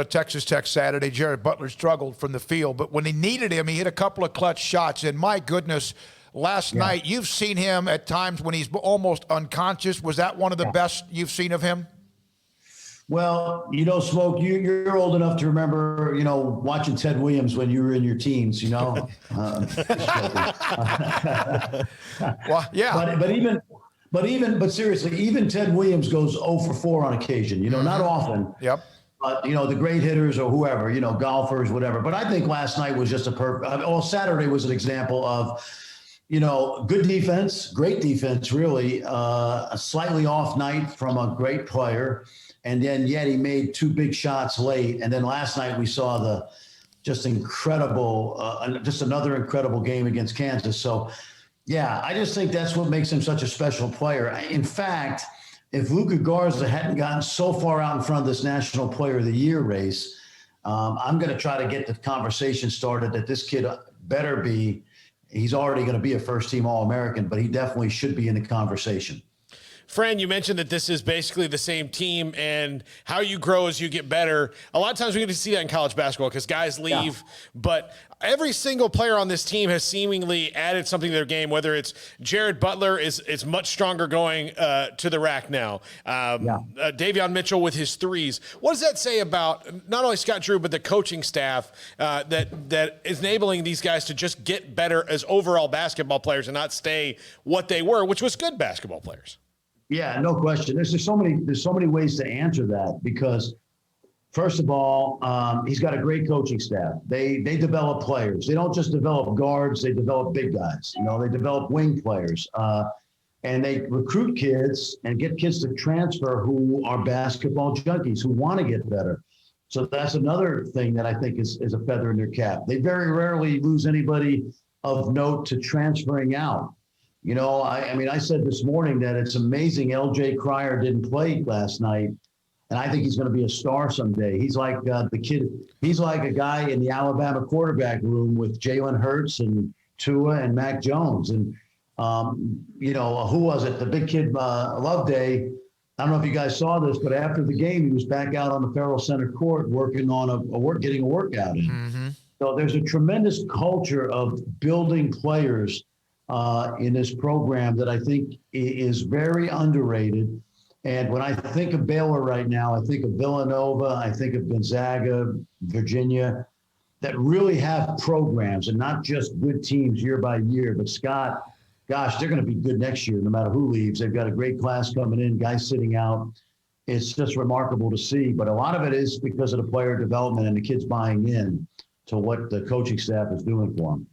Texas Tech Saturday. Jared Butler struggled from the field, but when he needed him, he hit a couple of clutch shots. And my goodness, last night, you've seen him at times when he's almost unconscious. Was that one of the best you've seen of him? Well, Smoak, you're old enough to remember, watching Ted Williams when you were in your teens, Well, yeah. But seriously, even Ted Williams goes 0 for 4 on occasion, not often. Yep. But, the great hitters or whoever, golfers, whatever. But I think last night was just Saturday was an example of, good defense, great defense, really, a slightly off night from a great player. And then yet he made 2 big shots late. And then last night we saw just another incredible game against Kansas. So, yeah, I just think that's what makes him such a special player. In fact, if Luka Garza hadn't gotten so far out in front of this National Player of the Year race, I'm going to try to get the conversation started that this kid better be. He's already going to be a first-team All-American, but he definitely should be in the conversation. Fran, you mentioned that this is basically the same team, and how you grow as you get better. A lot of times we get to see that in college basketball because guys leave, but every single player on this team has seemingly added something to their game, whether it's Jared Butler is much stronger going to the rack now. Davion Mitchell with his threes. What does that say about not only Scott Drew, but the coaching staff that is enabling these guys to just get better as overall basketball players and not stay what they were, which was good basketball players? Yeah, no question. There's so many ways to answer that because, first of all, he's got a great coaching staff. They develop players. They don't just develop guards. They develop big guys. They develop wing players, and they recruit kids and get kids to transfer who are basketball junkies who want to get better. So that's another thing that I think is a feather in their cap. They very rarely lose anybody of note to transferring out. I said this morning that it's amazing LJ Cryer didn't play last night, and I think he's going to be a star someday. He's like he's like a guy in the Alabama quarterback room with Jalen Hurts and Tua and Mac Jones. And, who was it? The big kid, Loveday. I don't know if you guys saw this, but after the game, he was back out on the Farrell Center court working on getting a workout in. Mm-hmm. So there's a tremendous culture of building players in this program that I think is very underrated. And when I think of Baylor right now, I think of Villanova, I think of Gonzaga, Virginia, that really have programs and not just good teams year by year. But Scott, gosh, they're going to be good next year no matter who leaves. They've got a great class coming in, guys sitting out. It's just remarkable to see. But a lot of it is because of the player development and the kids buying in to what the coaching staff is doing for them.